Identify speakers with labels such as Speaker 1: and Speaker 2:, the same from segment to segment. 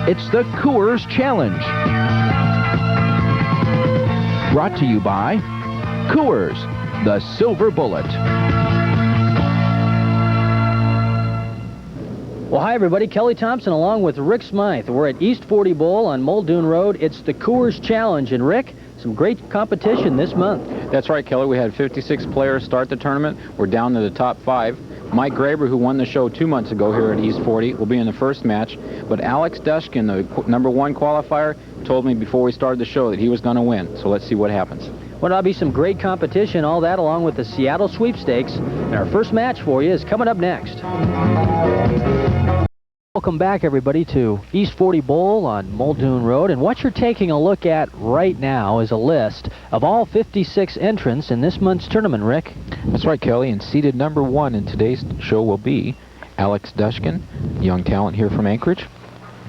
Speaker 1: It's the Coors Challenge. Brought to you by Coors, the Silver Bullet.
Speaker 2: Well, hi everybody, Kelly Thompson along with Rick Smythe. We're at East 40 Bowl on Muldoon Road. It's the Coors Challenge, and Rick, some great competition this month.
Speaker 3: That's right, Kelly. We had 56 players start the tournament. We're down to the top 5. Mike Graeber, who won the show 2 months ago here at East 40, will be in the first match. But Alex Dushkin, the #1 qualifier, told me before we started the show that he was going to win. So let's see what happens.
Speaker 2: Well, that'll be some great competition, all that along with the Seattle sweepstakes. And our first match for you is coming up next. Welcome back, everybody, to East 40 Bowl on Muldoon Road. And what you're taking a look at right now is a list of all 56 entrants in this month's tournament, Rick.
Speaker 3: That's right, Kelly. And seated #1 in today's show will be Alex Dushkin, young talent here from Anchorage.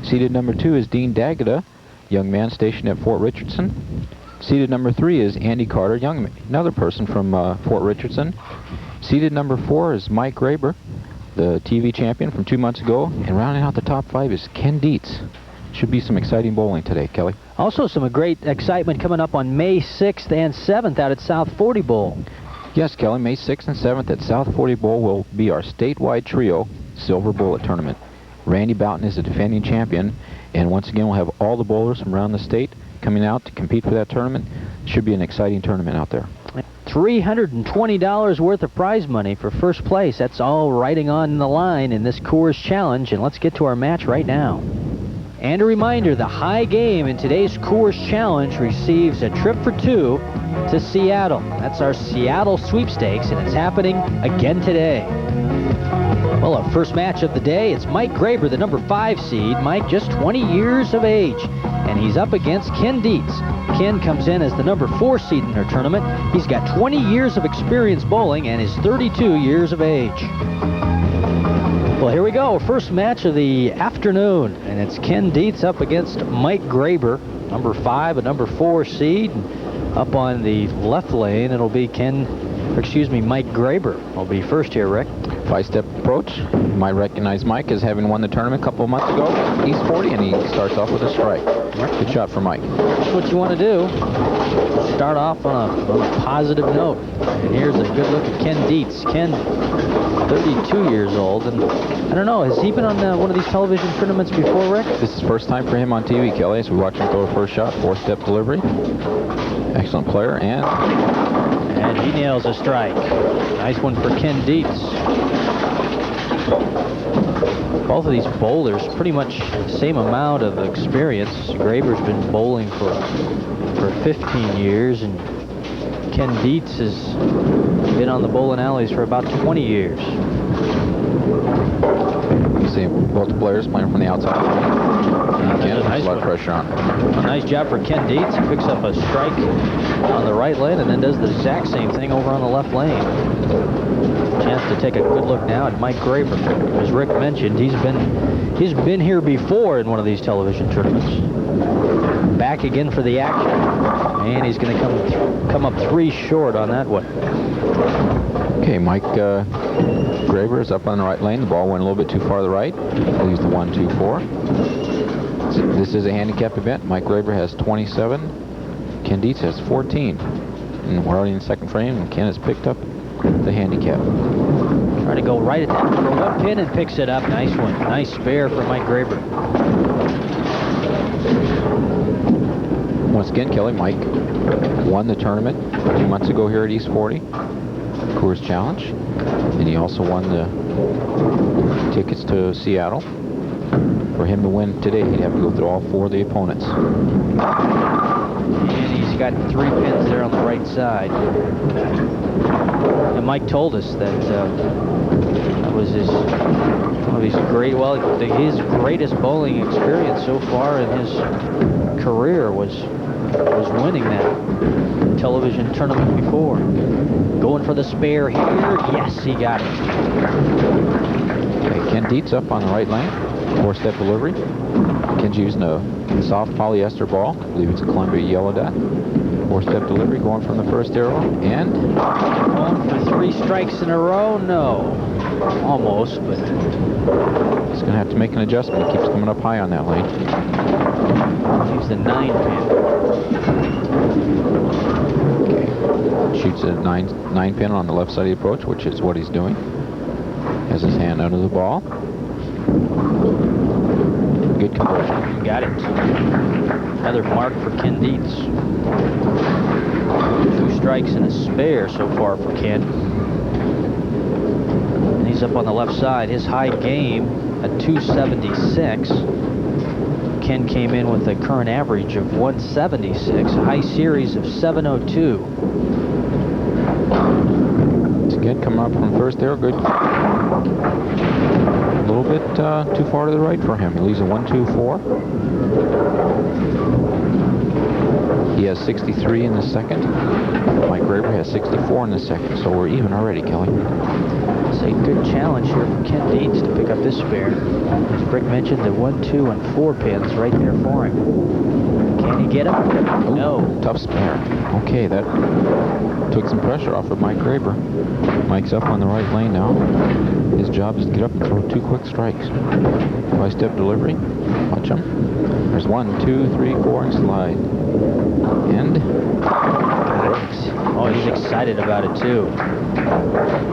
Speaker 3: Seated #2 is Dean Daghita, young man stationed at Fort Richardson. Seated #3 is Andy Carter, another person from Fort Richardson. Seated #4 is Mike Graeber, the TV champion from 2 months ago. And rounding out the top 5 is Ken Dietz. Should be some exciting bowling today, Kelly.
Speaker 2: Also some great excitement coming up on May 6th and 7th out at South 40 Bowl.
Speaker 3: Yes, Kelly, May 6th and 7th at South 40 Bowl will be our statewide trio Silver Bullet tournament. Randy Boughton is the defending champion, and once again we'll have all the bowlers from around the state coming out to compete for that tournament. Should be an exciting tournament out there.
Speaker 2: $320 worth of prize money for first place. That's all riding on the line in this Coors Challenge, and let's get to our match right now. And a reminder, the high game in today's Coors Challenge receives a trip for 2 to Seattle. That's our Seattle sweepstakes, and it's happening again today. Well, our first match of the day, it's Mike Graeber, the #5 seed. Mike, just 20 years of age, and he's up against Ken Dietz. Ken comes in as the #4 seed in our tournament. He's got 20 years of experience bowling and is 32 years of age. Well, here we go. First match of the afternoon, and it's Ken Dietz up against Mike Graeber, #5, a #4 seed. Up on the left lane, it'll be Mike Graeber will be first here, Rick.
Speaker 3: 5-step approach. You might recognize Mike as having won the tournament a couple of months ago, East 40, and he starts off with a strike. Good shot for Mike.
Speaker 2: That's what you want to do. Start off on a positive note. And here's a good look at Ken Dietz. Ken, 32 years old, and I don't know, has he been on one of these television tournaments before, Rick?
Speaker 3: This is first time for him on TV, Kelly, so we watch him throw a first shot, 4-step delivery. Excellent player, and
Speaker 2: he nails a strike. Nice one for Ken Dietz. Both of these bowlers pretty much the same amount of experience. Graeber's been bowling for 15 years, and Ken Dietz has been on the bowling alleys for about 20 years.
Speaker 3: You see both players playing from the outside. Ken, a lot of pressure on him.
Speaker 2: A nice job for Ken Dietz. He picks up a strike on the right lane and then does the exact same thing over on the left lane. Chance to take a good look now at Mike Graeber. As Rick mentioned, he's been here before in one of these television tournaments. Back again for the action, and he's going to come up 3 short on that one.
Speaker 3: Okay, Mike Graeber is up on the right lane. The ball went a little bit too far to the right. Leaves the 1-2-4. This is a handicap event. Mike Graeber has 27. Ken Dietz has 14. And we're already in the second frame, and Ken has picked up the handicap.
Speaker 2: Trying to go right at that #1 pin and picks it up. Nice one. Nice spare for Mike Graeber.
Speaker 3: Once again, Kelly, Mike won the tournament 2 months ago here at East 40, Coors Challenge, and he also won the tickets to Seattle. For him to win today, he'd have to go through all 4 of the opponents.
Speaker 2: And he's got 3 pins there on the right side. And Mike told us that that was his greatest bowling experience so far in his career was winning that television tournament before. Going for the spare here. Yes, he got it.
Speaker 3: Okay, Ken Dietz up on the right lane. 4-step delivery. Ken's using a soft polyester ball. I believe it's a Columbia Yellow Dot. Four-step delivery going from the first arrow, and
Speaker 2: Going for 3 strikes in a row? No. Almost, but
Speaker 3: he's going to have to make an adjustment. He keeps coming up high on that lane.
Speaker 2: leaves the 9 pin.
Speaker 3: Okay. Shoots a 9 pin on the left side of the approach, which is what he's doing. Has his hand under the ball. Good conversion.
Speaker 2: Got it. Another mark for Ken Dietz. 2 strikes and a spare so far for Ken. And he's up on the left side. His high game at 276. Ken came in with a current average of 176, a high series of 702.
Speaker 3: It's again coming up from first arrow. Good. A little bit too far to the right for him. He leaves a 1-2-4. He has 63 in the second. Mike Graeber has 64 in the second, so we're even already, Kelly.
Speaker 2: It's a good challenge here for Ken Dietz to pick up this spare. As Brick mentioned, the 1, 2, and 4 pins right there for him. Can he get him?
Speaker 3: Ooh,
Speaker 2: No.
Speaker 3: Tough spare. Okay, that took some pressure off of Mike Graeber. Mike's up on the right lane now. His job is to get up and throw 2 quick strikes. Five-step delivery. Watch him. There's 1, 2, 3, 4, and slide. And
Speaker 2: oh, he's excited about it too.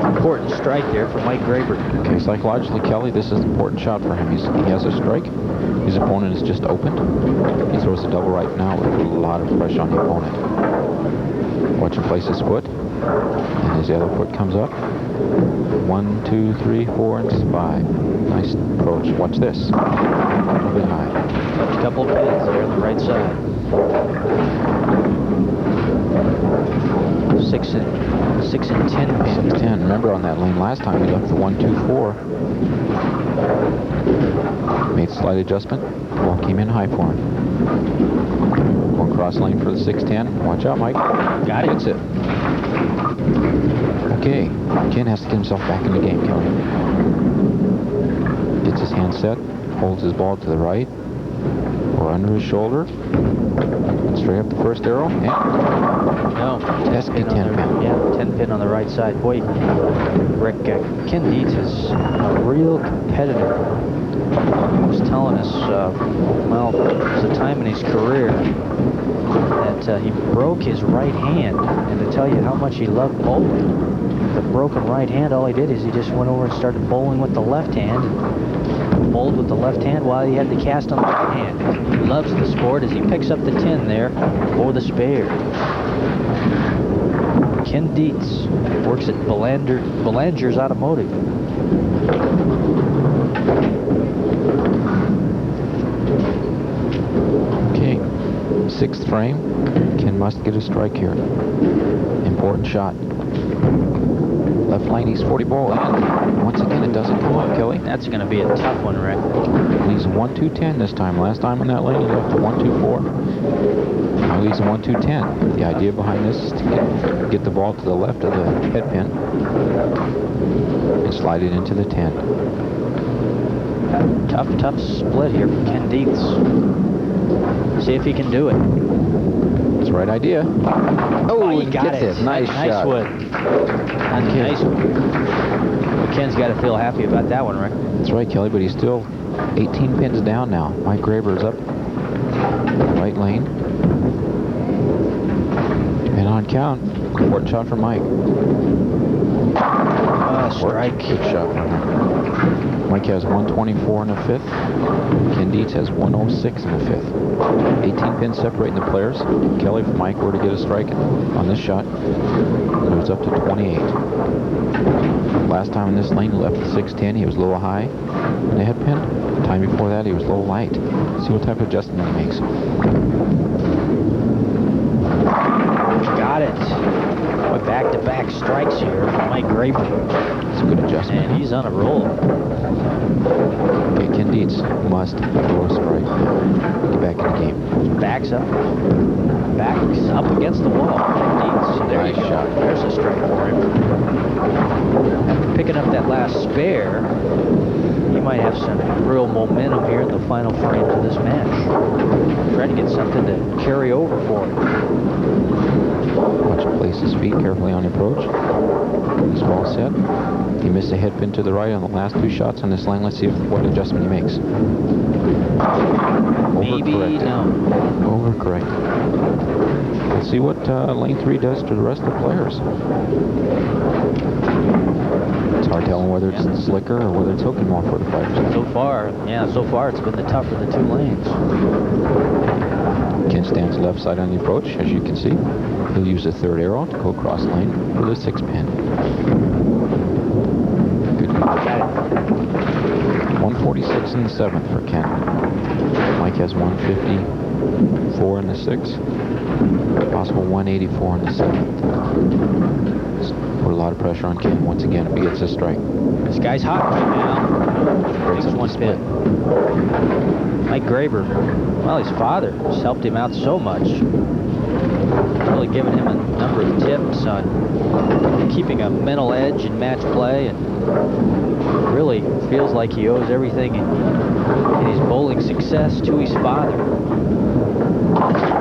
Speaker 2: Important strike there for Mike Graeber.
Speaker 3: okay, psychologically, Kelly, this is an important shot for him. He has a strike. His opponent is just opened. He throws a double right now with a lot of pressure on the opponent. Watch him place his foot. And as the other foot comes up, 1, 2, 3, 4, and 5. Nice approach. Watch this. A little bit high.
Speaker 2: A couple of pins there on the right side. 6 and 10 pin.
Speaker 3: 6-10. Remember on that lane last time he left the 1-2-4. Made slight adjustment. Ball came in high for him. Going cross lane for the 6-10. Watch out, Mike.
Speaker 2: Got it.
Speaker 3: Hits it. Okay. Ken has to get himself back in the game, Kelly. Gets his hand set. Holds his ball to the right. Or under his shoulder. Straight up the first arrow. And
Speaker 2: No.
Speaker 3: That's a 10 pin.
Speaker 2: Yeah, 10 pin on the right side. Boy, Rick, Ken Dietz is a real competitor. He was telling us, well, there was a time in his career that he broke his right hand. And to tell you how much he loved bowling, the broken right hand, all he did is he just went over and started bowling with the left hand. Bowled with the left hand while he had the cast on the right hand. He loves the sport as he picks up the 10 there for the spare. Ken Dietz works at Belanger's Automotive.
Speaker 3: okay. 6th frame. Ken must get a strike here. Important shot. Left lane, he's 40 ball, and once again it doesn't come up, Kelly.
Speaker 2: That's going to be a tough one, Rick.
Speaker 3: He's 1-2-10 this time. Last time on that lane he left a 1-2-4. Now he's a 1-2-10. The idea behind this is to get the ball to the left of the head pin and slide it into the 10.
Speaker 2: Tough split here for Ken Dietz. See if he can do it.
Speaker 3: That's the right idea.
Speaker 2: Oh, he got
Speaker 3: gets
Speaker 2: it.
Speaker 3: Nice
Speaker 2: Nice
Speaker 3: shot.
Speaker 2: one. Nice one. But Ken's got to feel happy about that one, Rick.
Speaker 3: That's right, Kelly, but he's still 18 pins down now. Mike Graeber is up. Right lane. And on count. Important shot for Mike.
Speaker 2: Strike.
Speaker 3: Good shot for him. Mike has 124 in the 5th. Ken Dietz has 106 in the 5th. 18 pins separating the players. Kelly, if Mike were to get a strike on this shot, it was up to 28. Last time in this lane, he left the 6-10. He was a little high in the head pin. The time before that, he was a little light. See what type of adjustment he makes.
Speaker 2: Got it. Back-to-back strikes here for Mike Graeber.
Speaker 3: It's a good adjustment.
Speaker 2: And he's on a roll.
Speaker 3: Okay, Ken Dietz must throw a strike. Get back in the game.
Speaker 2: Backs up against the wall. Dietz. There you
Speaker 3: Nice
Speaker 2: go.
Speaker 3: shot.
Speaker 2: There's a strike for him. After picking up that last spare, he might have some real momentum here in the final frames of this match. Trying to get something to carry over for him.
Speaker 3: Watch him place his feet carefully on the approach. This ball set. He missed a head pin to the right on the last 2 shots on this lane. Let's see what adjustment he makes.
Speaker 2: Maybe no.
Speaker 3: Overcorrect. Let's see what lane 3 does to the rest of the players. It's hard telling whether it's slicker or whether it's hooking more for the fighters.
Speaker 2: So far it's been the tougher of the 2 lanes.
Speaker 3: Ken stands left side on the approach, as you can see. He'll use the 3rd arrow to go across lane for the 6 pin. Good. 146 in the 7th for Ken. Mike has 154 in the 6th. Possible 184 in the 7th. Put a lot of pressure on Ken once again if he gets a strike.
Speaker 2: This guy's hot right now.
Speaker 3: Breaks
Speaker 2: Takes
Speaker 3: up
Speaker 2: one
Speaker 3: the split.
Speaker 2: pin. Mike Graeber, well, his father has helped him out so much. Really given him a number of tips on keeping a mental edge in match play, and really feels like he owes everything in his bowling success to his father.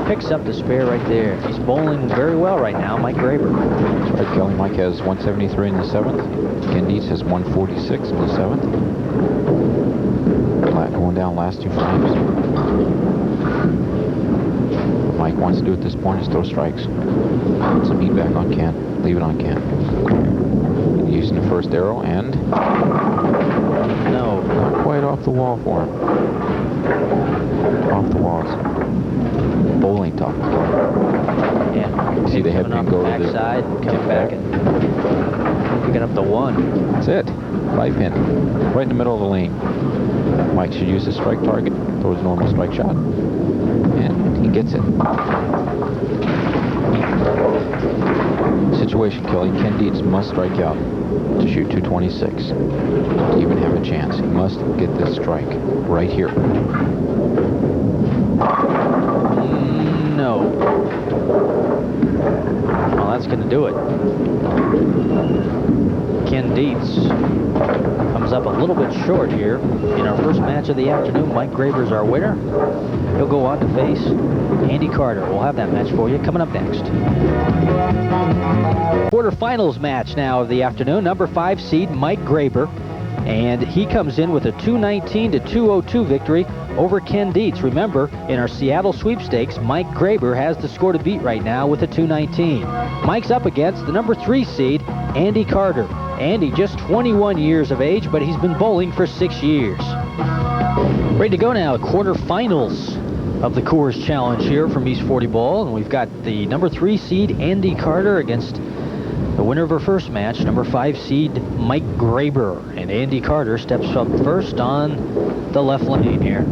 Speaker 2: Picks up the spare right there. He's bowling very well right now, Mike Graeber.
Speaker 3: That's right, Kelly. Mike has 173 in the 7th. Ken Dietz has 146 in the 7th. Going down last 2 frames. What Mike wants to do at this point is throw strikes. Put some heat back on Ken. Leave it on Ken. Using the 1st arrow and...
Speaker 2: No.
Speaker 3: Not quite off the wall for him. Off the walls. Bowling talk.
Speaker 2: Yeah.
Speaker 3: See the head pin go to the
Speaker 2: backside, come back and picking up the 1.
Speaker 3: That's it. 5 pin. Right in the middle of the lane. Mike should use his strike target, throw his normal strike shot, and he gets it. Situation, Kelly. Ken Dietz must strike out to shoot 226 to even have a chance. He must get this strike right here.
Speaker 2: No. Well, that's going to do it. Ken Dietz comes up a little bit short here in our first match of the afternoon. Mike Graeber's our winner. He'll go on to face Andy Carter. We'll have that match for you coming up next. Quarterfinals match now of the afternoon. Number 5 seed Mike Graeber, and he comes in with a 219-202 victory over Ken Dietz. Remember, in our Seattle sweepstakes, Mike Graeber has the score to beat right now with a 219. Mike's up against the number 3 seed Andy Carter. Andy, just 21 years of age, but he's been bowling for 6 years. Ready to go now, quarterfinals of the Coors Challenge here from East 40 Bowl, and we've got the number 3 seed Andy Carter against the winner of her first match, number 5 seed Mike Graeber, and Andy Carter steps up first on the left lane here.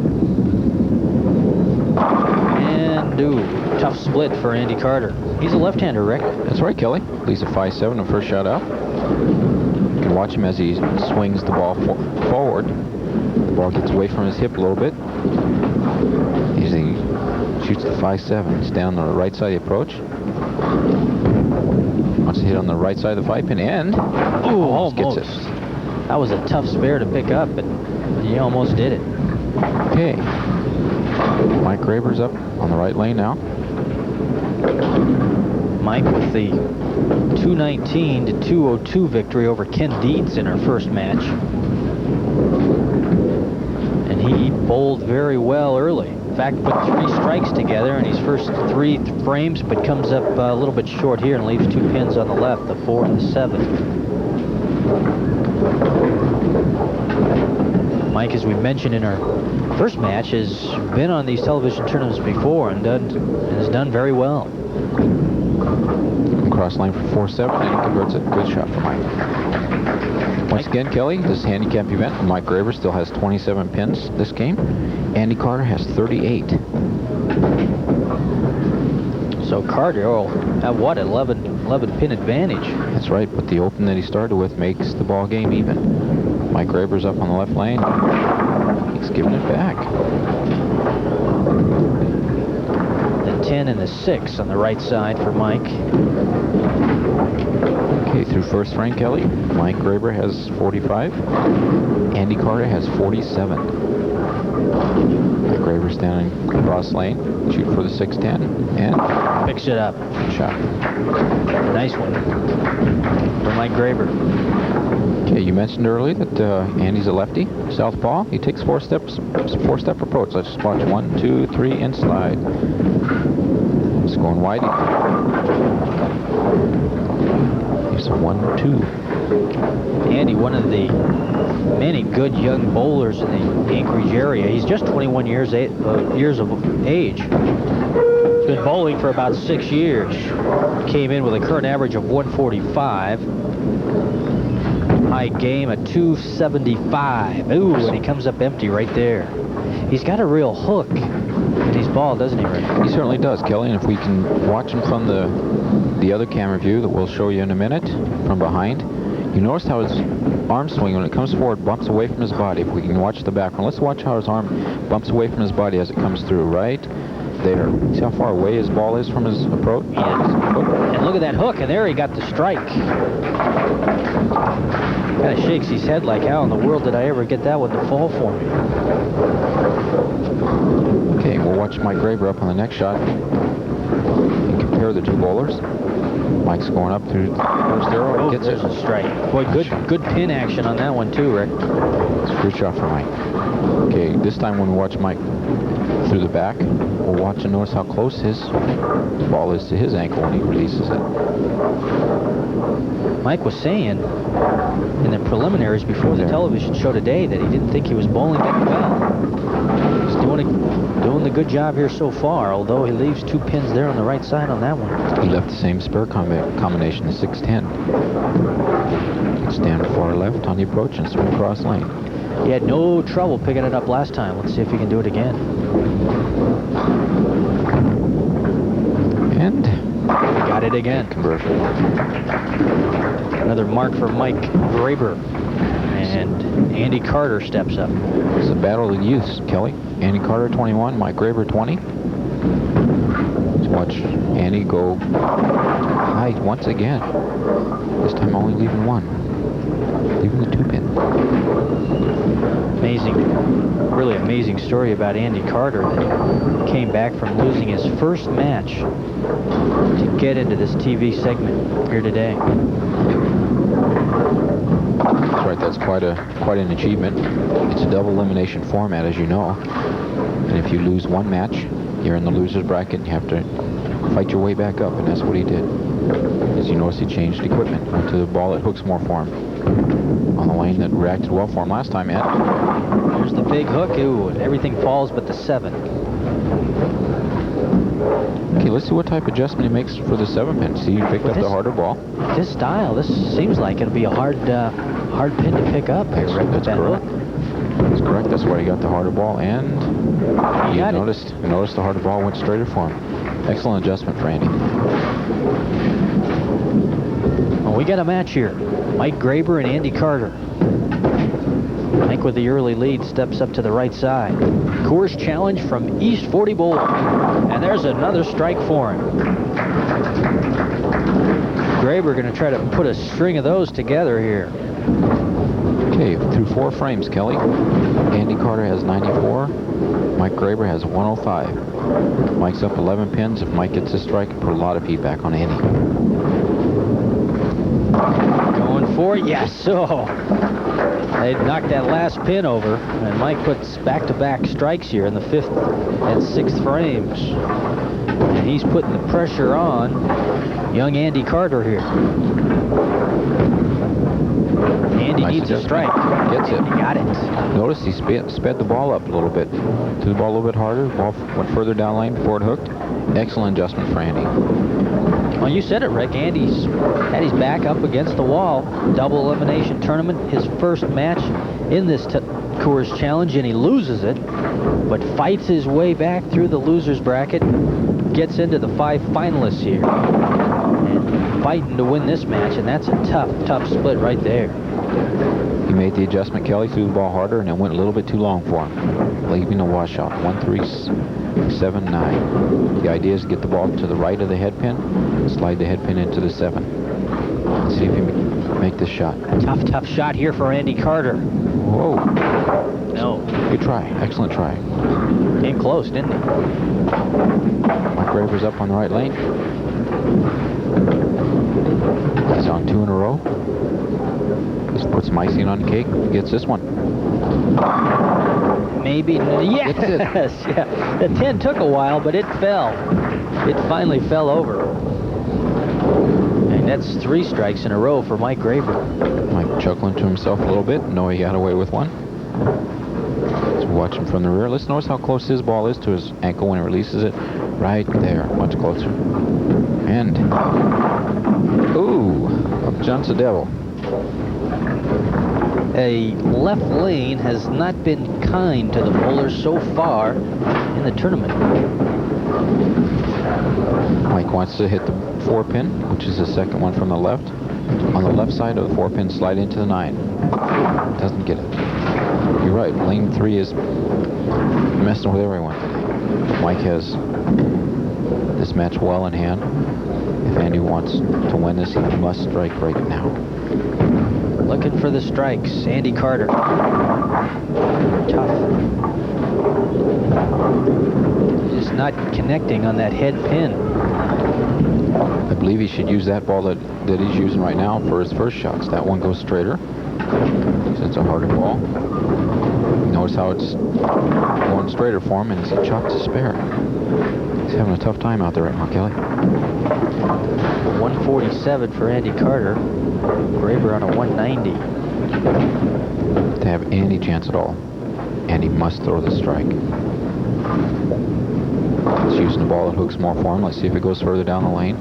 Speaker 2: And tough split for Andy Carter. He's a left-hander, Rick.
Speaker 3: That's right, Kelly. Leads a 5-7 the first shot out. You can watch him as he swings the ball forward. The ball gets away from his hip a little bit. As he shoots the 5-7. It's down the right side of the approach. Wants to hit on the right side of the 5 pin and almost gets it.
Speaker 2: That was a tough spare to pick up, but he almost did it.
Speaker 3: Okay. Mike Graeber's up on the right lane now.
Speaker 2: Mike with the 219-202 victory over Ken Dietz in our first match. And he bowled very well early. In fact, put 3 strikes together in his first 3 frames, but comes up a little bit short here and leaves 2 pins on the left, the 4 and the 7. Mike, as we mentioned in our first match, has been on these television tournaments before and has done very well.
Speaker 3: Cross lane for 4-7, and he converts it. Good shot for Mike. Once again, Kelly, this handicap event, Mike Graeber still has 27 pins this game. Andy Carter has 38.
Speaker 2: So Carter will have, what, 11 pin advantage.
Speaker 3: That's right, but the open that he started with makes the ball game even. Mike Graeber's up on the left lane. He's giving it back.
Speaker 2: 10 and a 6 on the right side for Mike.
Speaker 3: Okay, through first frame, Kelly, Mike Graeber has 45. Andy Carter has 47. Mike Graeber standing cross lane, shoot for the 610, and
Speaker 2: picks it up.
Speaker 3: Shot.
Speaker 2: Nice one for Mike Graeber.
Speaker 3: Okay, you mentioned earlier that Andy's a lefty, southpaw. He takes four-step approach. Let's just watch 1, 2, 3, and slide. It's going wide. Here's 1, 2.
Speaker 2: Andy, one of the many good young bowlers in the Anchorage area. He's just 21 years of age. Been bowling for about 6 years. Came in with a current average of 145. High game at 275. Ooh, and he comes up empty right there. He's got a real hook in his ball, doesn't he, Rick?
Speaker 3: He certainly does, Kelly. And if we can watch him from the other camera view that we'll show you in a minute, from behind, you notice how his arm swing, when it comes forward, bumps away from his body. If we can watch the background, let's watch how his arm bumps away from his body as it comes through, right there. See how far away his ball is from his approach?
Speaker 2: Yes. And look at that hook, and there he got the strike. Kind of shakes his head like, how in the world did I ever get that one to fall for me?
Speaker 3: Okay, we'll watch Mike Graeber up on the next shot and compare the two bowlers. Mike's going up through the first arrow.
Speaker 2: Oh,
Speaker 3: Gets
Speaker 2: there's
Speaker 3: it.
Speaker 2: a strike. Boy, good pin action on that one too, Rick.
Speaker 3: It's a good shot for Mike. Okay, this time when we watch Mike through the back, we'll watch and notice how close his ball is to his ankle when he releases it.
Speaker 2: Mike was saying in the preliminaries before the television show today that he didn't think he was bowling that well. He's doing the good job here so far, although he leaves 2 pins there on the right side on that one.
Speaker 3: He left the same spur combination, the 610. Stand far left on the approach and swing across lane.
Speaker 2: He had no trouble picking it up last time. Let's see if he can do it again.
Speaker 3: And
Speaker 2: got it again.
Speaker 3: Conversion.
Speaker 2: Another mark for Mike Graeber. And Andy Carter steps up.
Speaker 3: It's a battle of the youths, Kelly. Andy Carter, 21. Mike Graeber, 20. Let's watch Andy go high once again. This time only leaving 1. Leaving the 2 pin.
Speaker 2: Amazing, really amazing story about Andy Carter that came back from losing his first match to get into this TV segment here today.
Speaker 3: That's right, that's quite an achievement. It's a double elimination format, as you know. And if you lose one match, you're in the loser's bracket and you have to fight your way back up, and that's what he did. As you notice, he changed equipment, went to the ball that hooks more for him. On the lane that reacted well for him last time, Ed.
Speaker 2: There's the big hook. Ooh, and everything falls but the 7.
Speaker 3: Okay, let's see what type of adjustment he makes for the 7 pin. See, he picked up the harder ball.
Speaker 2: This style, this seems like it'll be a hard pin to pick up here, Rick, with that hook.
Speaker 3: That's correct. That's why he got the harder ball, and
Speaker 2: you
Speaker 3: noticed the harder ball went straighter for him. Excellent adjustment for Andy.
Speaker 2: Well, we got a match here. Mike Graeber and Andy Carter. Mike with the early lead steps up to the right side. Coors challenge from East 40 Bowl. And there's another strike for him. Graeber going to try to put a string of those together here.
Speaker 3: Okay, through 4 frames, Kelly. Andy Carter has 94. Mike Graeber has 105. Mike's up 11 pins. If Mike gets this strike, put a lot of heat back on Andy.
Speaker 2: Going for it, yes. So they knocked that last pin over, and Mike puts back-to-back strikes here in the 5th and 6th frames. And he's putting the pressure on young Andy Carter here. Andy needs a strike.
Speaker 3: Gets it.
Speaker 2: He got it.
Speaker 3: Notice he sped the ball up a little bit. Threw the ball a little bit harder. The ball went further down lane before it hooked. Excellent adjustment for Andy.
Speaker 2: Well, you said it, Rick. Andy's had his back up against the wall. Double elimination tournament. His first match in this Coors Challenge, and he loses it, but fights his way back through the loser's bracket. Gets into the 5 finalists here. And fighting to win this match, and that's a tough split right there.
Speaker 3: He He made the adjustment, Kelly, threw the ball harder, and it went a little bit too long for him, leaving a washout. 1-3-7-9. The idea is to get the ball to the right of the head pin, slide the head pin into the 7. Let's see if he can make this shot.
Speaker 2: Tough shot here for Andy Carter.
Speaker 3: Whoa.
Speaker 2: No.
Speaker 3: Good try. Excellent try.
Speaker 2: Came close, didn't he?
Speaker 3: Mike Graeber's up on the right lane. He's on 2 in a row. Let's put some icing on the cake. Gets this one.
Speaker 2: Maybe. Yes. Yeah. The 10 took a while, but it fell. It finally fell over. And that's 3 strikes in a row for Mike Graeber.
Speaker 3: Mike chuckling to himself a little bit. No, he got away with one. Let's watch him from the rear. Let's notice how close his ball is to his ankle when he releases it. Right there. Much closer. And... ooh! Up jumps the devil.
Speaker 2: A left lane has not been kind to the bowlers so far in the tournament.
Speaker 3: Mike wants to hit the 4-pin, which is the second one from the left. On the left side of the 4-pin, slide into the 9. Doesn't get it. You're right, lane 3 is messing with everyone today. Mike has this match well in hand. If Andy wants to win this, he must strike right now.
Speaker 2: Looking for the strikes. Andy Carter. Tough. Just not connecting on that head pin.
Speaker 3: I believe he should use that ball that he's using right now for his first shots. That one goes straighter. So it's a harder ball. Notice how it's going straighter for him, and it's a chop to spare. He's having a tough time out there right now, Kelly.
Speaker 2: 147 for Andy Carter. Graeber on a 190.
Speaker 3: To have any chance at all, Andy must throw the strike. He's using the ball that hooks more for him. Let's see if it goes further down the lane.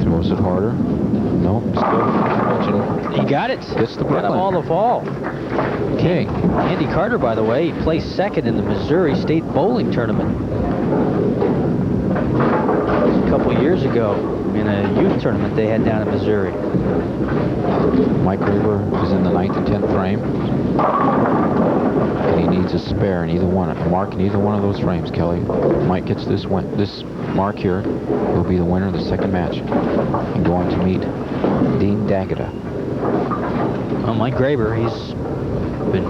Speaker 3: Throws it harder. No, still.
Speaker 2: He got it.
Speaker 3: Gets the Brooklyn.
Speaker 2: Got him all the fall.
Speaker 3: Okay.
Speaker 2: Andy Carter, by the way, placed second in the Missouri State Bowling Tournament a couple years ago in a youth tournament they had down in Missouri.
Speaker 3: Mike Graeber is in the 9th and 10th frame, and he needs a spare in either one, a mark in either one of those frames, Kelly. Mike gets this mark here, he'll be the winner of the second match and go on to meet Dean Daghita.
Speaker 2: Well, Mike Graeber, he's been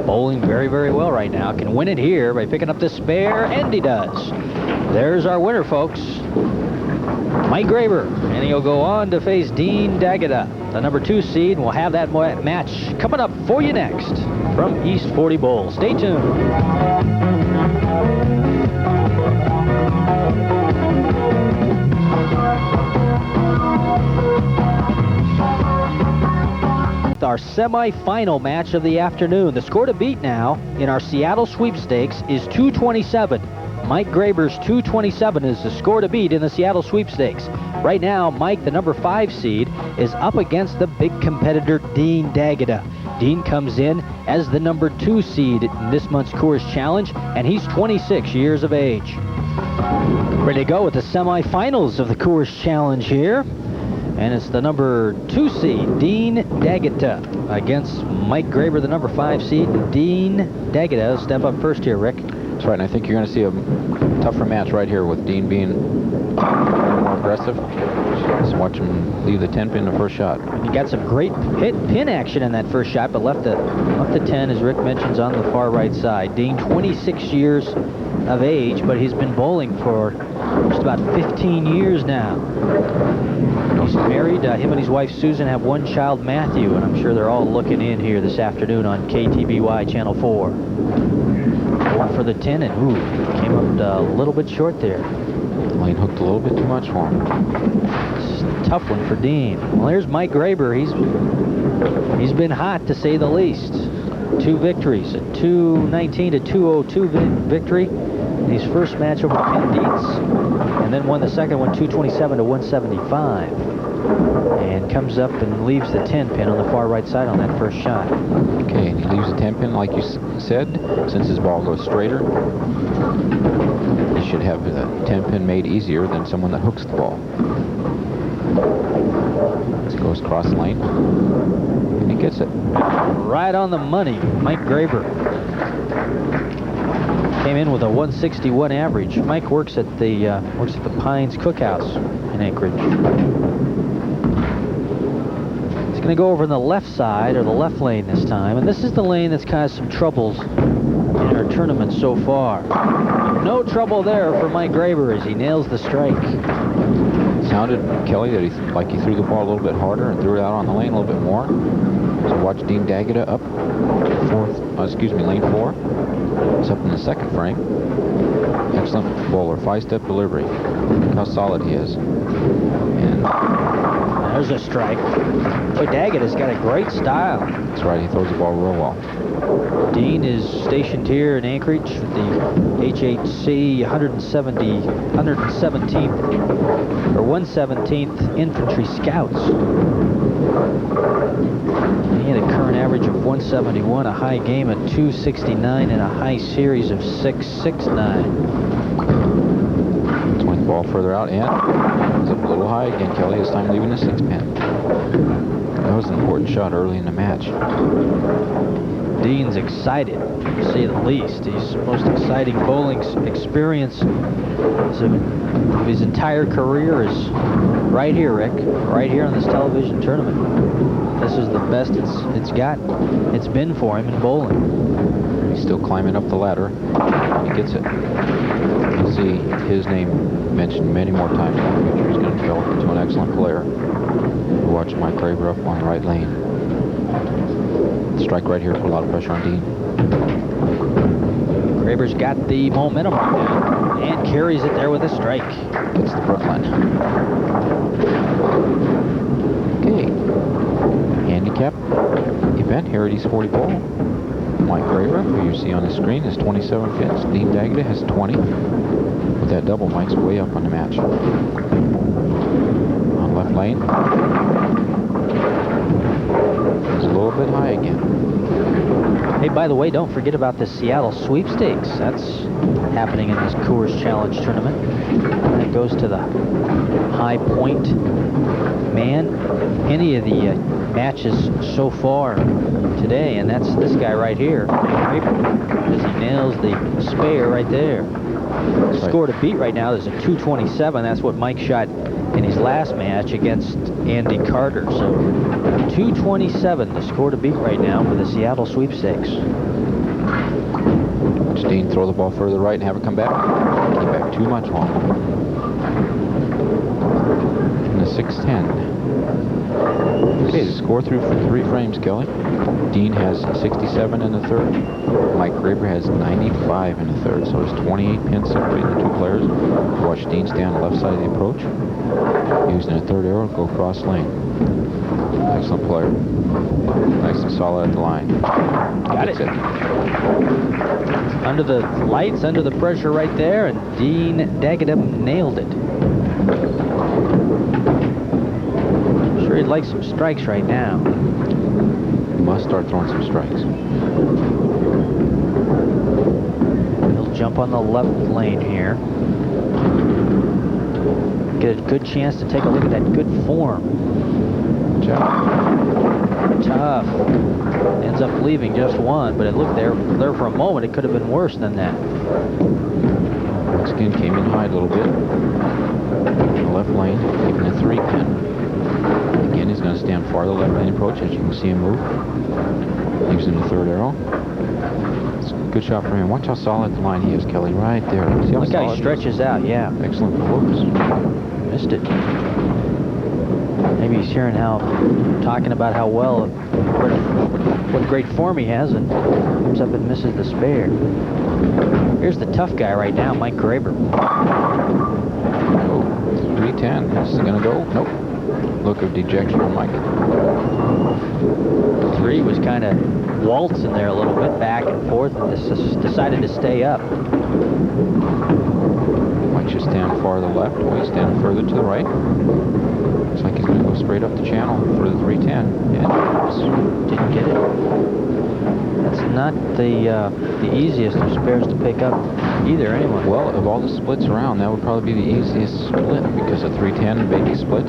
Speaker 2: bowling very, very well right now. Can win it here by picking up the spare, and he does. There's our winner, folks. Mike Graeber, and he'll go on to face Dean Daghita, the number 2 seed, and we'll have that match coming up for you next from East 40 Bowl. Stay tuned. Our semi-final match of the afternoon. The score to beat now in our Seattle sweepstakes is 227. Mike Graeber's 227 is the score to beat in the Seattle sweepstakes. Right now, Mike, the number 5 seed, is up against the big competitor Dean Daghita. Dean comes in as the number 2 seed in this month's Coors Challenge, and he's 26 years of age. Ready to go with the semifinals of the Coors Challenge here. And it's the number 2 seed, Dean Daghita, against Mike Graeber, the number 5 seed. Dean Daghita, step up first here, Rick.
Speaker 3: That's right, and I think you're going to see a tougher match right here with Dean being more aggressive. Just watch him leave the 10 pin the first shot.
Speaker 2: He got some great pin action in that first shot, but left the 10, as Rick mentions, on the far right side. Dean, 26 years of age, but he's been bowling for just about 15 years now. He's married. Him and his wife Susan have one child, Matthew, and I'm sure they're all looking in here this afternoon on KTBY Channel 4. Going for the 10, and came up a little bit short there.
Speaker 3: Lane hooked a little bit too much for him.
Speaker 2: It's a tough one for Dean. Well, there's Mike Graeber. He's been hot, to say the least. 2 victories, a 219 to 202 victory in his first match over Ken Dietz, and then won the second one 227 to 175. And comes up and leaves the 10 pin on the far right side on that first shot.
Speaker 3: Okay, and he leaves the 10 pin, like you said, since his ball goes straighter. He should have the 10 pin made easier than someone that hooks the ball. Goes cross lane. And he gets it.
Speaker 2: Right on the money, Mike Graeber. Came in with a 161 average. Mike works at the Pines Cookhouse in Anchorage. He's going to go over on the left side, or the left lane this time, and this is the lane that's caused some troubles in our tournament so far. No trouble there for Mike Graeber as he nails the strike.
Speaker 3: Sounded, Kelly, that he threw the ball a little bit harder and threw it out on the lane a little bit more. So watch Dean Daghita up lane 4. It's up in the second frame. Excellent bowler, 5-step delivery. Look how solid he is. And
Speaker 2: there's a strike. Boy, Daghita's got a great style.
Speaker 3: That's right, he throws the ball real well.
Speaker 2: Dean is stationed here in Anchorage with the HHC 117th Infantry Scouts. He had a current average of 171, a high game of 269, and a high series of 669.
Speaker 3: Swing the ball further out, and it's up a little high again, Kelly. This time leaving the 6-pin. That was an important shot early in the match.
Speaker 2: Dean's excited, to say the least. His most exciting bowling experience of his entire career is right here, Rick. Right here on this television tournament. This is the best it's been for him in bowling.
Speaker 3: He's still climbing up the ladder. He gets it. You'll see his name mentioned many more times in the future. He's going to develop into an excellent player. We're watching Mike Graeber up on the right lane. Strike right here, put a lot of pressure on Dean.
Speaker 2: Graeber's got the momentum right now and carries it there with a strike.
Speaker 3: Gets the Brooklyn. Okay. Handicap event, Heritage 40 Bowl. Mike Graeber, who you see on the screen, has 27 pins. Dean Daghita has 20. With that double, Mike's way up on the match. On left lane. It's a little bit high again.
Speaker 2: Hey, by the way, don't forget about the Seattle sweepstakes. That's happening in this Coors Challenge tournament. That goes to the high point man. Any of the matches so far today, and that's this guy right here, as he nails the spare right there. The score to beat right now is a 227. That's what Mike shot in his last match against Andy Carter. So 227, the score to beat right now for the Seattle sweepstakes.
Speaker 3: Watch Dean throw the ball further right and have it come back. Came back too much longer. In the 6-10. Okay, the score through for 3 frames, Kelly. Dean has 67 in the third. Mike Graeber has 95 in the third, so there's 28 pins separating the two players. Watch Dean stay on the left side of the approach. Using a third arrow, go cross lane. Excellent player. Nice and solid at the line.
Speaker 2: Got it. Under the lights, under the pressure right there, and Dean Daghita nailed it. Sure, he'd like some strikes right now.
Speaker 3: Must start throwing some strikes.
Speaker 2: He'll jump on the left lane here. Get a good chance to take a look at that good form. Tough. Ends up leaving just one, but it looked there for a moment. It could have been worse than that.
Speaker 3: Dushkin came in high a little bit. The left lane, keeping a 3-pin. Again, he's going to stand far to the left lane approach, as you can see him move. Using the third arrow. It's a good shot for him. Watch how solid the line he is, Kelly. Right there. See how
Speaker 2: look how he stretches out, yeah.
Speaker 3: Excellent focus.
Speaker 2: Missed it. Maybe he's hearing talking about how well, what great form he has, and comes up and misses the spare. Here's the tough guy right now, Mike Graeber.
Speaker 3: Oh, 310. This is going to go. Nope. Look of dejection on Mike.
Speaker 2: 3 was kind of waltzing there a little bit, back and forth, and decided to stay up.
Speaker 3: Mike should stand far to the left, or he's standing further to the right. Looks like he's going to go straight up the channel for the 310. And
Speaker 2: didn't get it. That's not the easiest of spares to pick up either, anyway.
Speaker 3: Well, of all the splits around, that would probably be the easiest split, because a 310 baby split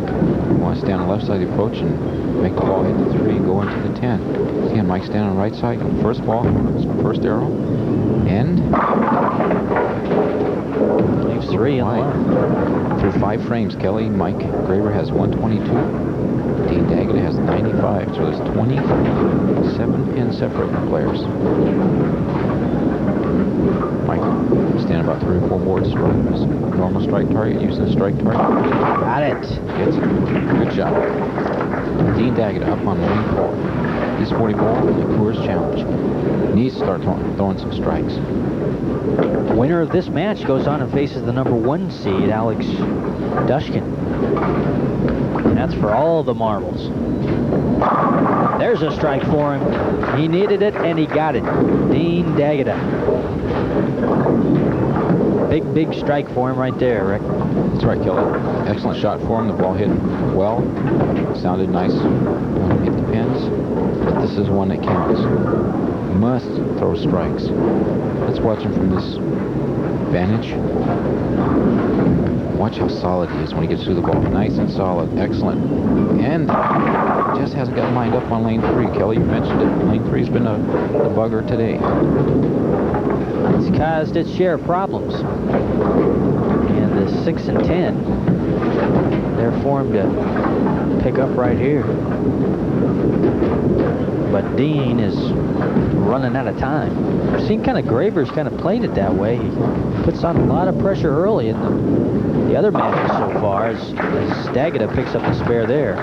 Speaker 3: You want to stand on the left side of the approach and make the ball hit the 3 and go into the 10. Again, Mike standing on the right side. First ball, first arrow. And
Speaker 2: leaves 3 in the line.
Speaker 3: Through 5 frames, Kelly, Mike Graeber has 122. Dean Daghita has 95. So there's 27 pins separating the players. Mike standing about 3 or 4 boards from his normal strike target, using the strike target.
Speaker 2: Got it.
Speaker 3: Gets it. Good job. Dean Daghita up on lane 4. He's 40 ball in the Coors Challenge. Needs to start throwing some strikes.
Speaker 2: The winner of this match goes on and faces the number 1 seed, Alex Dushkin. And that's for all the marbles. There's a strike for him. He needed it, and he got it. Dean Daghita. Big strike for him right there, Rick.
Speaker 3: That's right, Kelly. Excellent shot for him. The ball hit well. Sounded nice when it hit the pins. But this is one that counts. Must throw strikes. Let's watch him from this vantage. Watch how solid he is when he gets through the ball. Nice and solid. Excellent. And just hasn't got lined up on lane 3. Kelly, you mentioned it. Lane 3's been a bugger today.
Speaker 2: It's caused its share of problems. And the 6 and 10, they're for him to pick up right here. But Dean is running out of time. I've seen kind of Graeber's kind of played it that way. He puts on a lot of pressure early in the other matches so far as Daghita picks up the spare there.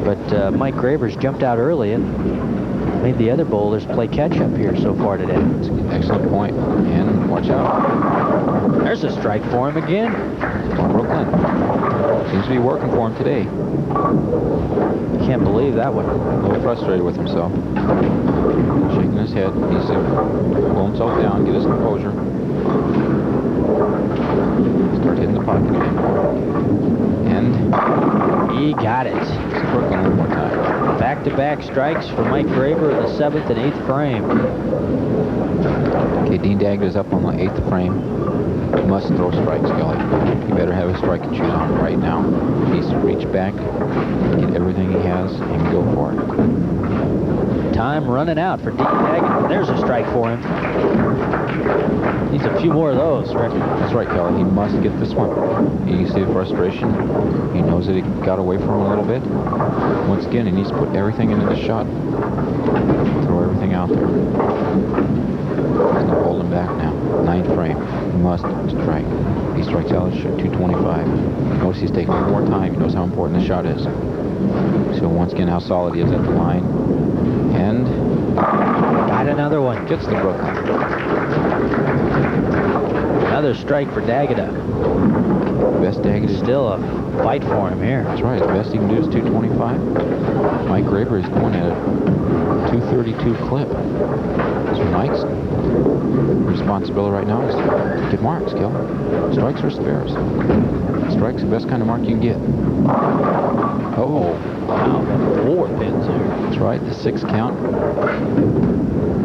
Speaker 2: But Mike Graeber's jumped out early and made the other bowlers play catch up here so far today.
Speaker 3: That's an excellent point. And watch out.
Speaker 2: There's a strike for him again.
Speaker 3: Brooklyn. Seems to be working for him today.
Speaker 2: Can't believe that one.
Speaker 3: A little frustrated with himself. Shaking his head. Needs to pull himself down, get his composure. Start hitting the pocket again. And
Speaker 2: he got it.
Speaker 3: Let's Brooklyn one more time.
Speaker 2: Back-to-back strikes for Mike Graeber in the 7th and 8th frame.
Speaker 3: Okay, Dean Daghita's up on the 8th frame. Must throw strikes, Kelly. He better have his strike and shoes on right now. He needs to reach back, get everything he has, and go for it.
Speaker 2: Time running out for Dean Daghita. There's a strike for him. Needs a few more of those, Rick.
Speaker 3: That's right, Kelly. He must get this one. You see the frustration. He knows that he got away from him a little bit. Once again, he needs to put everything into the shot. Throw everything out there. There's no holding back now. 9th frame. He must strike. He strikes out, shoot 225. Notice he's taking more time. He knows how important the shot is. So once again, how solid he is at the line. And
Speaker 2: got another one.
Speaker 3: Gets the Brooklyn.
Speaker 2: Another strike for Daghita.
Speaker 3: Best Daghita.
Speaker 2: Still a fight for him here.
Speaker 3: That's right. The best he can do is 225. Mike Graeber is going at a 232 clip. So Mike's responsibility right now is to get marks, Kelly. Strikes or spares. Strikes the best kind of mark you can get. Oh.
Speaker 2: Wow, 4 pins there.
Speaker 3: That's right. The 6 count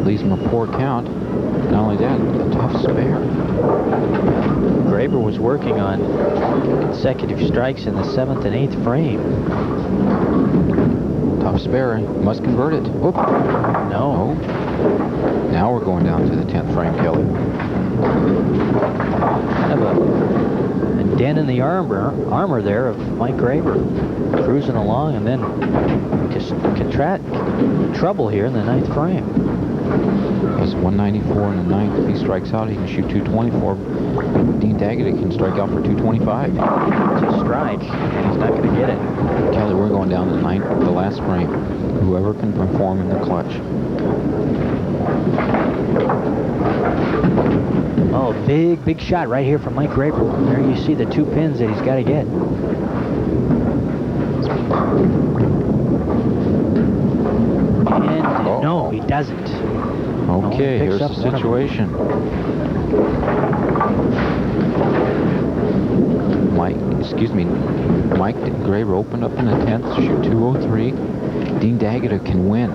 Speaker 3: leaves him a poor count. Not only that, a tough spare.
Speaker 2: Graeber was working on consecutive strikes in the 7th and 8th frame.
Speaker 3: Tough spare. Must convert it. Whoop.
Speaker 2: No.
Speaker 3: Now we're going down to the 10th frame, Kelly.
Speaker 2: Kind of a dent in the armor there of Mike Graeber. Cruising along and then just trouble here in the 9th frame.
Speaker 3: That's 194 in the 9th. If he strikes out, he can shoot 224. Dean Daghita can strike out for 225.
Speaker 2: It's a strike, and he's not going to get it.
Speaker 3: Kelly, we're going down to the 9th, the last frame. Whoever can perform in the clutch.
Speaker 2: Oh, big shot right here from Mike Graeber. There you see the 2 pins that he's got to get. And no, he doesn't.
Speaker 3: Okay, here's the situation. Mike Graeber opened up in the 10th, shoot 203. Dean Daghita can win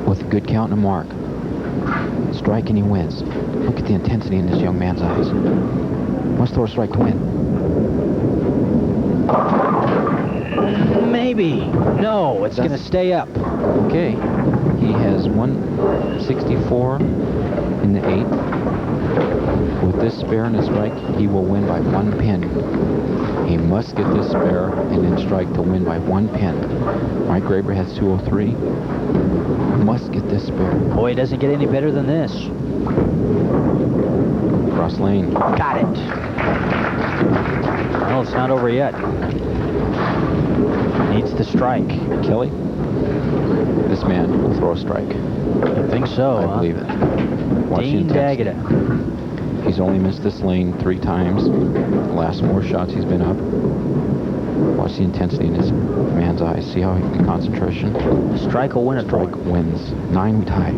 Speaker 3: with a good count and a mark. Strike and he wins. Look at the intensity in this young man's eyes. Must throw a strike to win.
Speaker 2: Maybe. No, it's going to stay up.
Speaker 3: Okay. He has 164 in the 8th. With this spare and a strike, he will win by 1 pin. He must get this spare and then strike to win by 1 pin. Mike Graeber has 203. Must get this spare.
Speaker 2: Boy, it doesn't get any better than this.
Speaker 3: Cross lane.
Speaker 2: Got it. Well, it's not over yet. Needs the strike.
Speaker 3: Kelly, this man will throw a strike.
Speaker 2: I think so.
Speaker 3: I believe it. Watch the
Speaker 2: Dean
Speaker 3: intensity.
Speaker 2: Daghita.
Speaker 3: He's only missed this lane 3 times. The last 4 shots he's been up. Watch the intensity in this man's eyes. See how he concentration.
Speaker 2: Strike will win it.
Speaker 3: Strike wins. 9 tie.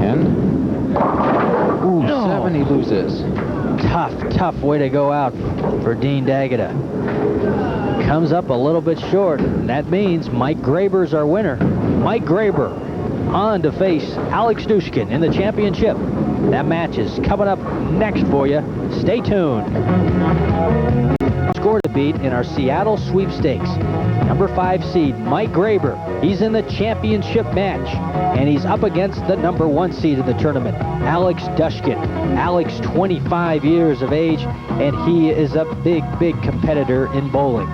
Speaker 3: And ooh,
Speaker 2: No.
Speaker 3: 7 he loses.
Speaker 2: Tough way to go out for Dean Daghita. Comes up a little bit short. That means Mike Graeber's our winner. Mike Graeber on to face Alex Dushkin in the championship. That match is coming up next for you. Stay tuned. Score to beat in our Seattle sweepstakes. Number 5 seed Mike Graeber. He's in the championship match, and he's up against the number 1 seed in the tournament, Alex Dushkin. Alex, 25 years of age, and he is a big competitor in bowling.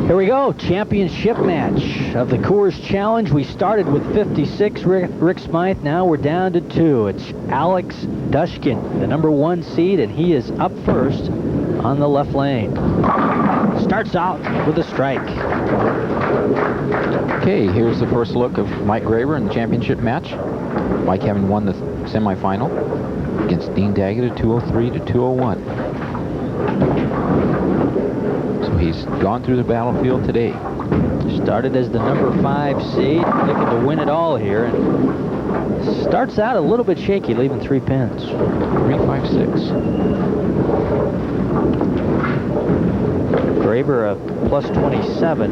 Speaker 2: Here we go, championship match of the Coors Challenge. We started with 56, Rick Smythe. Now we're down to 2. It's Alex Dushkin, the number 1 seed, and he is up first on the left lane. Starts out with a strike.
Speaker 3: Okay, here's the first look of Mike Graeber in the championship match. Mike having won the semifinal against Dean Daghita, 203 to 201. So he's gone through the battlefield today.
Speaker 2: Started as the number 5 seed, looking to win it all here, and starts out a little bit shaky, leaving 3 pins.
Speaker 3: 356.
Speaker 2: Graeber a plus 27,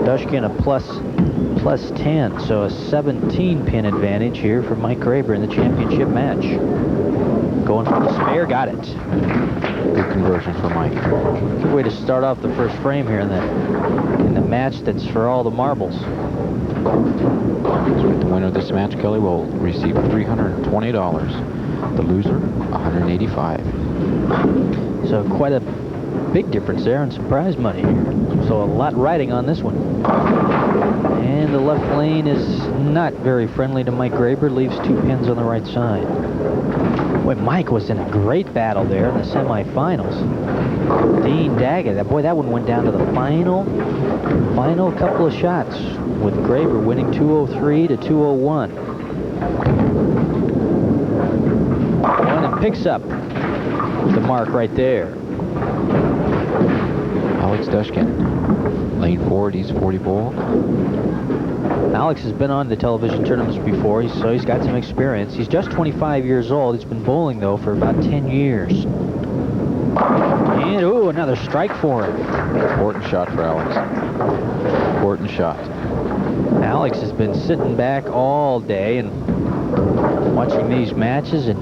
Speaker 2: Dushkin a plus 10, so a 17 pin advantage here for Mike Graeber in the championship match. Going for the spare, got it.
Speaker 3: Good conversion for Mike.
Speaker 2: Good way to start off the first frame here in the match that's for all the marbles.
Speaker 3: So the winner of this match, Kelly, will receive $320. The loser, $185.
Speaker 2: So quite a big difference there in some prize money here. So a lot riding on this one. And the left lane is not very friendly to Mike Graeber, leaves 2 pins on the right side. Boy, Mike was in a great battle there in the semifinals. Dean Daghita, boy, that one went down to the final couple of shots, with Graeber winning 203 to 201. One and picks up the mark right there.
Speaker 3: Alex Dushkin, lane forward, East 40 bowl.
Speaker 2: Alex has been on the television tournaments before, so he's got some experience. He's just 25 years old. He's been bowling, though, for about 10 years. And, ooh, another strike for him.
Speaker 3: Important shot for Alex. Important shot.
Speaker 2: Alex has been sitting back all day and watching these matches, and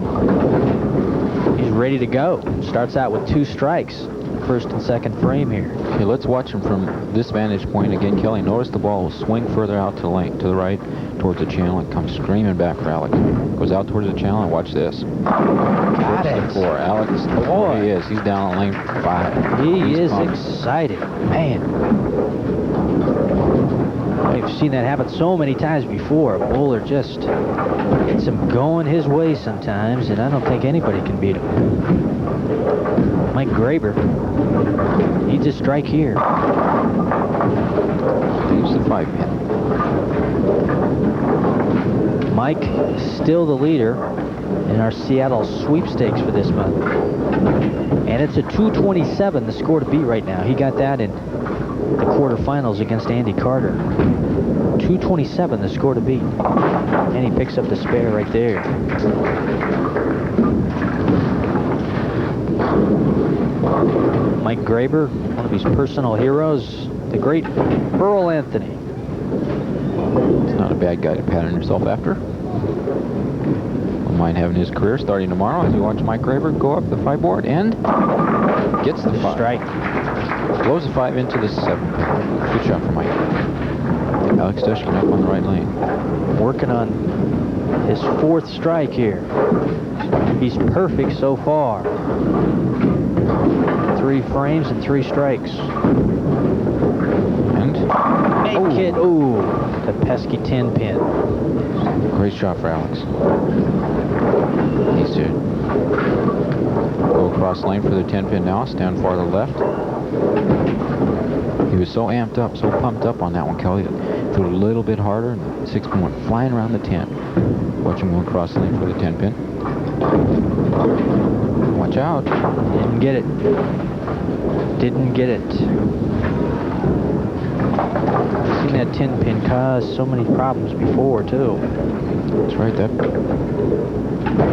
Speaker 2: he's ready to go. Starts out with 2 strikes. First and second frame here.
Speaker 3: Okay, let's watch him from this vantage point again. Kelly, notice the ball will swing further out to the lane, to the right, towards the channel, and comes screaming back for Alex. Goes out towards the channel, and watch this.
Speaker 2: Got it.
Speaker 3: 4. Alex, oh, he is. He's down on lane 5.
Speaker 2: He is excited. Man. We've seen that happen so many times before. A bowler just gets him going his way sometimes, and I don't think anybody can beat him. Mike Graeber needs a strike here.
Speaker 3: Leaves the 5 pin.
Speaker 2: Mike still the leader in our Seattle sweepstakes for this month. And it's a 227, the score to beat right now. He got that in the quarterfinals against Andy Carter. 227, the score to beat. And he picks up the spare right there. Mike Graeber, one of his personal heroes, the great Earl Anthony.
Speaker 3: It's not a bad guy to pattern yourself after. mind having his career starting tomorrow as you watch Mike Graeber go up the 5 board and gets the 5.
Speaker 2: Strike.
Speaker 3: Blows the 5 into the 7. Good shot for Mike. Alex Dushkin up on the right lane.
Speaker 2: Working on his 4th strike here. He's perfect so far. 3 frames and 3 strikes.
Speaker 3: And
Speaker 2: make it. Ooh, the pesky 10 pin.
Speaker 3: great shot for Alex. Needs to go across lane for the 10 pin now. Stand farther left. He was so amped up, so pumped up on that one, Kelly, that threw a little bit harder, and the 6 pin went flying around the 10. Watch him go across the lane for the 10 pin. Watch out.
Speaker 2: Didn't get it. Didn't get it. I've seen that 10 pin cause so many problems before, too.
Speaker 3: That's right. That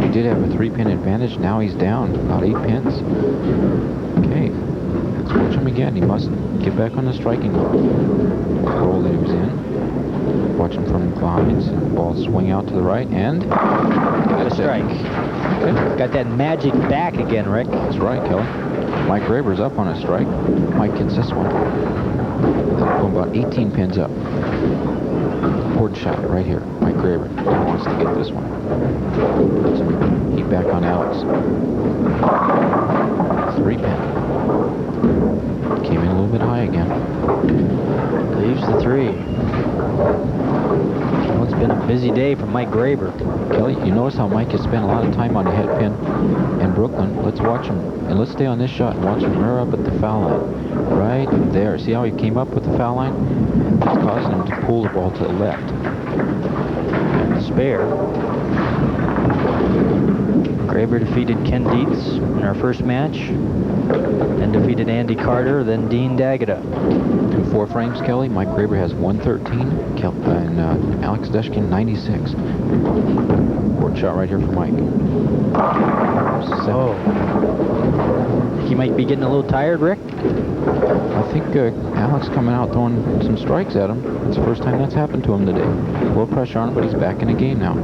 Speaker 3: he did have a 3 pin advantage. Now he's down about 8 pins. Okay. Let's watch him again. He must get back on the striking roll that he was in. Watch him from behind. The ball swing out to the right and
Speaker 2: got a strike.
Speaker 3: Okay.
Speaker 2: Got that magic back again, Rick.
Speaker 3: That's right, Kelly. Mike Graeber's up on a strike. Mike gets this one. That'll go about 18 pins up. Important shot right here. Mike Graeber wants to get this one. Heat back on Alex. 3 pin. Came in a little bit high again.
Speaker 2: Leaves the 3. Well, it's been a busy day for Mike Graeber.
Speaker 3: Kelly, you notice how Mike has spent a lot of time on the head pin in Brooklyn. Let's watch him. And let's stay on this shot and watch him rear up at the foul line. Right there. See how he came up with the foul line? It's causing him to pull the ball to the left.
Speaker 2: Spare. Graeber defeated Ken Dietz in our first match. Then defeated Andy Carter, then Dean Daghita.
Speaker 3: 2 4 frames, Kelly. Mike Graeber has 113, and Alex Dushkin 96. Important shot right here for Mike.
Speaker 2: Oh. He might be getting a little tired, Rick?
Speaker 3: I think Alex coming out throwing some strikes at him. It's the first time that's happened to him today. A little pressure on him, but he's back in the game now.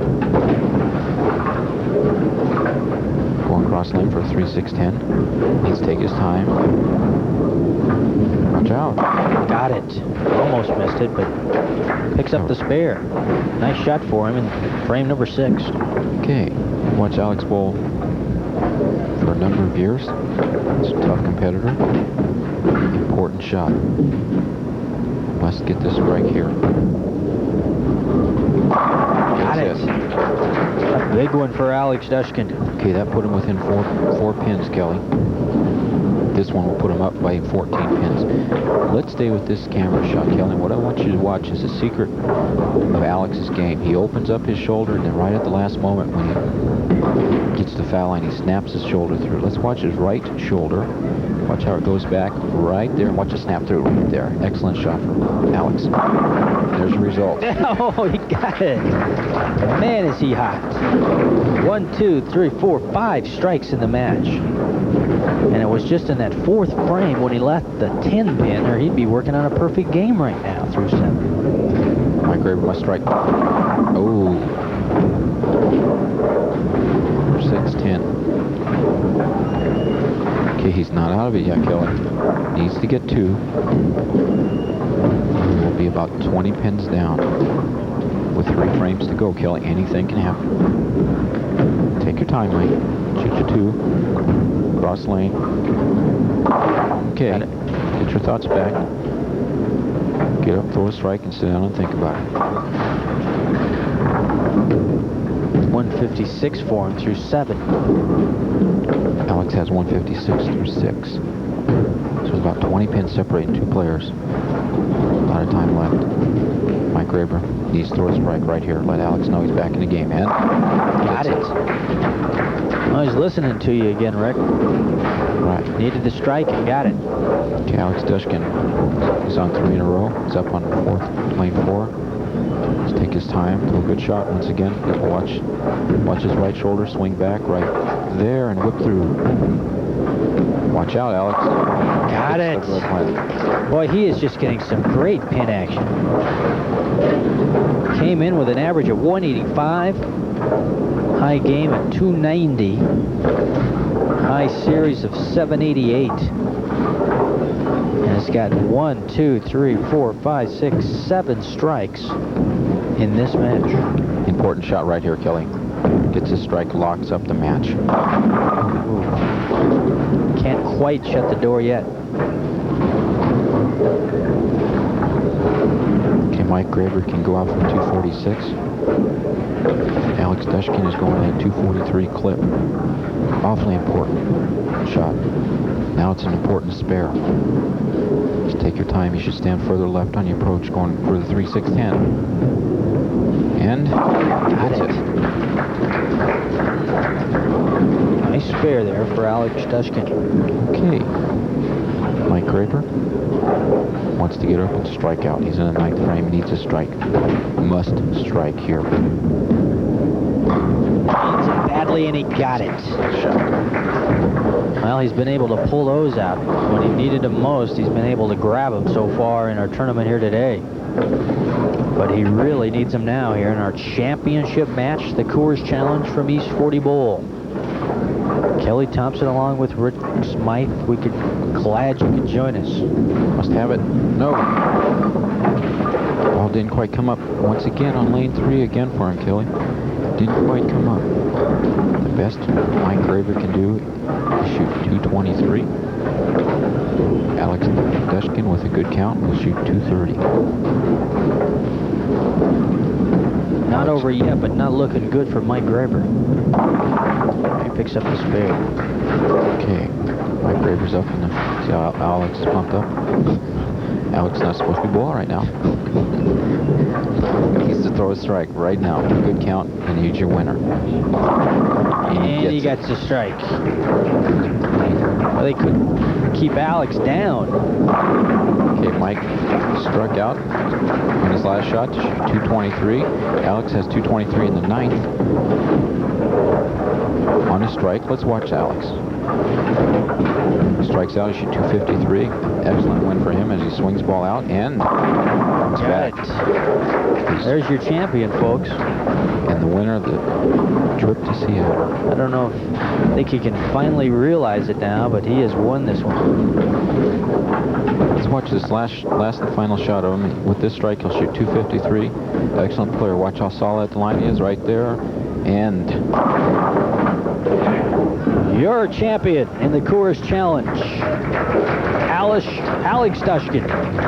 Speaker 3: Going cross lane for a 3-6-10. Needs to take his time. Watch out.
Speaker 2: Got it. Almost missed it, but picks up the spare. Nice shot for him in frame number 6.
Speaker 3: Okay. Watch Alex bowl for a number of years. He's a tough competitor. Important shot. Must get this strike here.
Speaker 2: Got it. A big one for Alex Dushkin.
Speaker 3: Okay, that put him within four pins, Kelly. This one will put him up by 14 pins. Let's stay with this camera shot, Kelly. What I want you to watch is the secret of Alex's game. He opens up his shoulder, and then right at the last moment when he gets the foul line, he snaps his shoulder through. Let's watch his right shoulder. Watch how it goes back right there, and watch it snap through right there. Excellent shot for Alex. There's the result.
Speaker 2: Oh, he got it. Man, is he hot. 1, 2, 3, 4, 5 strikes in the match. And it was just in that 4th frame when he left the 10 pin, or he'd be working on a perfect game right now through 7.
Speaker 3: Mike Graeber must strike. Oh. 6-10. Okay, he's not out of it yet, Kelly. Needs to get 2. We'll be about 20 pins down. With 3 frames to go, Kelly. Anything can happen. Take your time, Mike. Shoot your 2. Cross lane. Okay, get your thoughts back. Get up, throw a strike, and sit down and think about it.
Speaker 2: 156 for him through 7.
Speaker 3: Alex has 156 through 6. So it's about 20 pins separating 2 players. A lot of time left. Mike Graeber needs to throw a strike right here. Let Alex know he's back in the game, and
Speaker 2: got it. Well, he's listening to you again, Rick.
Speaker 3: Right.
Speaker 2: Needed the strike and got it.
Speaker 3: Okay, Alex Dushkin is on 3 in a row. He's up on 4th, lane 4. Let's take his time. Throw a good shot once again. Watch his right shoulder swing back right there and whip through. Watch out, Alex.
Speaker 2: Got it. Boy, he is just getting some great pin action. Came in with an average of 185. High game at 290. High series of 788. And it's got 1, 2, 3, 4, 5, 6, 7 strikes in this match.
Speaker 3: Important shot right here, Kelly. Gets a strike, locks up the match.
Speaker 2: Ooh. Can't quite shut the door yet.
Speaker 3: Okay, Mike Graeber can go out from 246. Alex Dushkin is going at 243 clip. Awfully important shot. Now it's an important spare. Just take your time. You should stand further left on your approach, going for the 3/610. And that's it.
Speaker 2: Nice spare there for Alex Dushkin.
Speaker 3: Okay. Mike Graeber wants to get up and strike out. He's in a 9th frame. He needs a strike. Must strike here.
Speaker 2: Needs it badly, and he got it. Well, he's been able to pull those out. When he needed them most, he's been able to grab them so far in our tournament here today. But he really needs them now here in our championship match, the Coors Challenge from East 40 Bowl. Kelly Thompson along with Rick Smythe. Glad you could join us.
Speaker 3: Must have it. No. Ball didn't quite come up. Once again on lane 3 again for him, Kelly. Didn't quite come up. The best Mike Graeber can do is shoot 223. Alex Dushkin with a good count will shoot 230.
Speaker 2: Not over yet, but not looking good for Mike Graeber. He picks up the spare.
Speaker 3: Okay, Mike Graeber's up in the... See how Alex is pumped up? Alex not supposed to be ball right now. He needs to throw a strike right now. Good count, and he's your winner.
Speaker 2: And he gets a strike. Well, they couldn't keep Alex down.
Speaker 3: Okay, Mike struck out on his last shot to shoot 223. Alex has 223 in the 9th. On a strike, let's watch Alex. Strikes out, he shoots 253. Excellent win for him as he swings ball out and it's back.
Speaker 2: There's your champion, folks.
Speaker 3: And the winner of the trip to Seattle.
Speaker 2: I don't know if I think he can finally realize it now, but he has won this one.
Speaker 3: Let's watch this last and final shot of him. With this strike, he'll shoot 253. Excellent player. Watch how solid the line is right there. And
Speaker 2: your champion in the Coors Challenge, Alex Dushkin,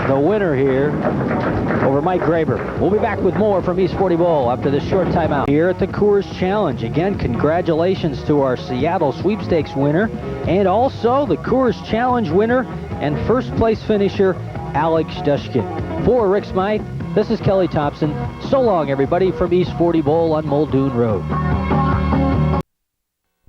Speaker 2: the winner here over Mike Graeber. We'll be back with more from East 40 Bowl after this short timeout. Here at the Coors Challenge, again, congratulations to our Seattle sweepstakes winner and also the Coors Challenge winner and first place finisher, Alex Dushkin. For Rick Smythe, this is Kelly Thompson. So long, everybody, from East 40 Bowl on Muldoon Road.